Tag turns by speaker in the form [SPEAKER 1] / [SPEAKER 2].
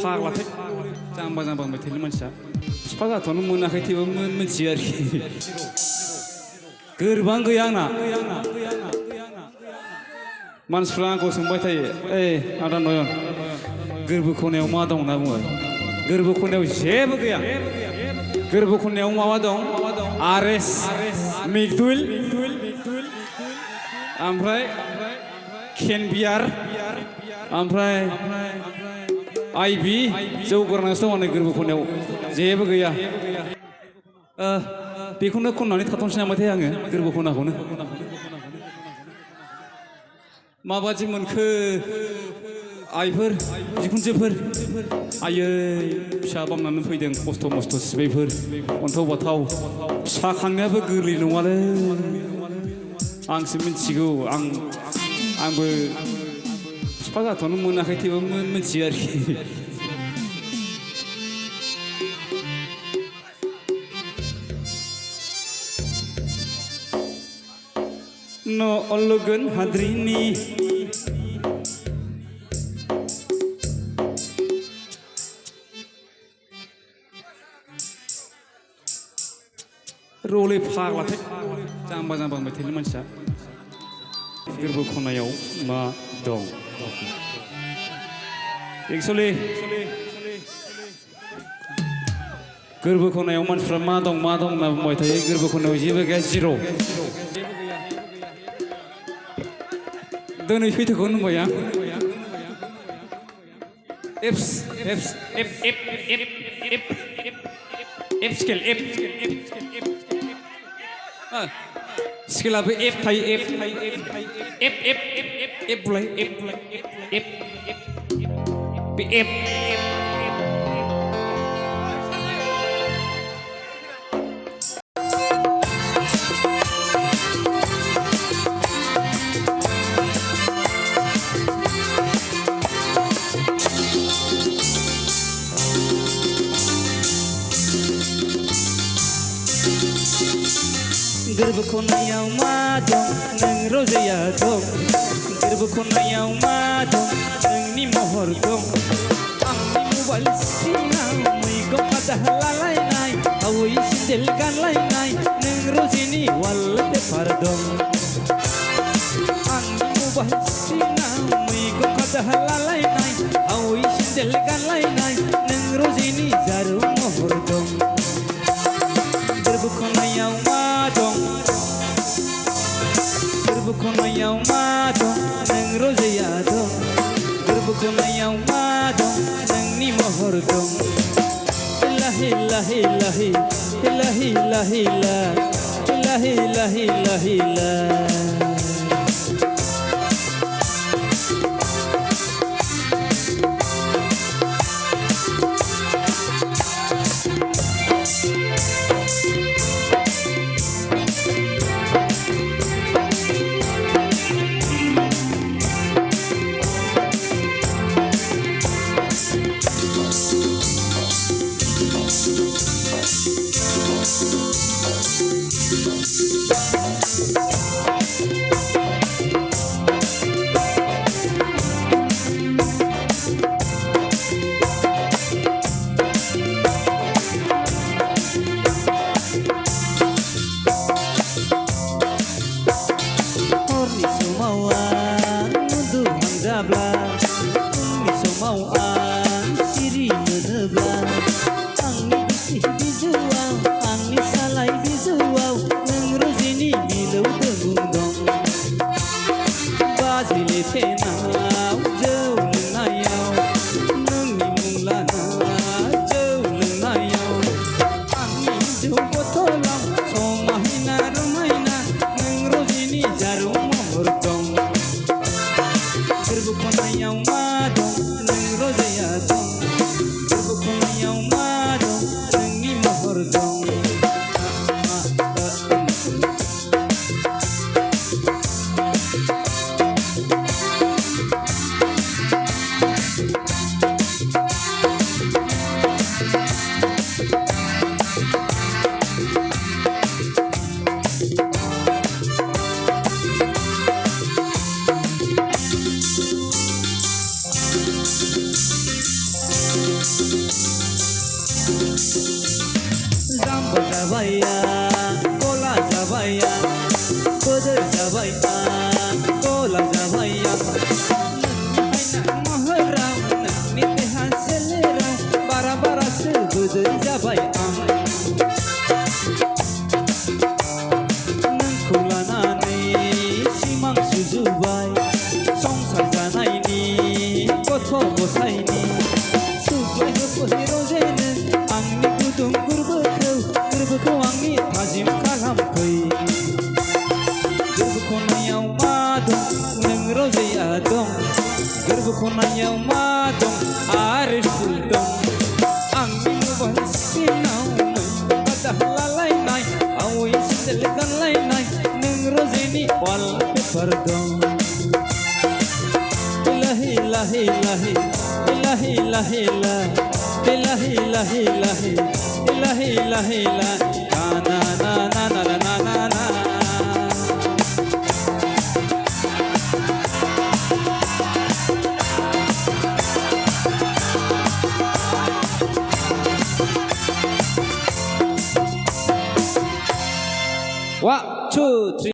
[SPEAKER 1] फाग्लाथाय जाम्बा जाम्बा होनबाय थायो मानसिया बिफा जाथ'नो मोनाखै थेवबो मोनथियो आरोखि गोरबां गैया आंना मानसिफ्रा आंखौ सोंबाय थायो ओइ आदा नयन गोरबो खनायाव मा दं होनना बुङो गोरबो खनायाव जेबो गैया गोरबो खनायाव माबा दं आरेस मिगदुल ओमफ्राय केनबियार ओमफ्राय आइबि जौ गोरानासो दं गोरबो खनायाव जेबो गैया बेखौनो खननानै थाथ'नोसै नामाथाय आङो गोरबो खनाखौनो माबादि मोनखो आइफोर बिखुनजोफोर आयै फिसा बामनानै फैदों खस्थ' मस्थ' सिबायफोर अन्थाव बाथाव फिसा खांनायाबो गोरलै नङालै आंसो मिथिगौ आंबो बिफा जाथ'नो मोनाखै थेवबो मिथियो आरोखि न' अलगोन हाद्रिनि रले फाग्लाथाय जाम्बा जाम्बा होनबाय थायो मानसिया गोरबो खनायाव मा दं एक्सुवेलि गोरबो खनायाव मानसिफ्रा मा दं होनना बुंबाय थायो गोरबो खनायाव जेबो गैया जिर' दिनै सैथोखौ होनबाय आं स्केलाबो एफ थायो गोरबो खनायाव मा दं नों रजेया दं गोरबो खनायाव मा दं नोंनि महर दं आंनि मबाइल सिङाव मैगं खादा लालायनाय हावै सेन्देल गानलायनाय नों रजेनि वालपेपार दं आंनि मबाइल सिङाव मैगं खादा लालायनाय हावै सेन्देल गानलायनाय नों रजेनि जारौ महर दं गोरबो खनायाव मा दं गोरबो खनायाव मा दं नों रजेया दं गोरबो खनायाव मा दं नोंनि महर दं हिला हिला हिला हिला हिला हिला हिला हिला हिला हिला जाम्बा जाबाया गला जाबाया गोदोर जाबाया गला जाबाया महराम नोंनि देहा सोलेरा बारा बारासो गोदोर जाबाय आं नोंखौ लानानै सिमां सुजुबाय संसार जानायनि गथ' गथायनि सुग्लाय होफै रजेनो आंनि गुदुं गोरबोखौ आंनि थाजिम खालामफै गोरबो खनायाव मा दं नों रजेया दं गोरबो खनायाव मा दं आरो फुल दं आंनि मबाइल स्क्रिनाव नों बादा लालायनाय आवै सेन्देल गानलायनाय नों रजेनि वालपेपार दं इलाहि इलाहि इलाहि इलाहि इलाहि इलाहि इलाहि इलाहि इलाहि इलाहि इलाहि ना ना ना ना ना ना ना ना One, two, three.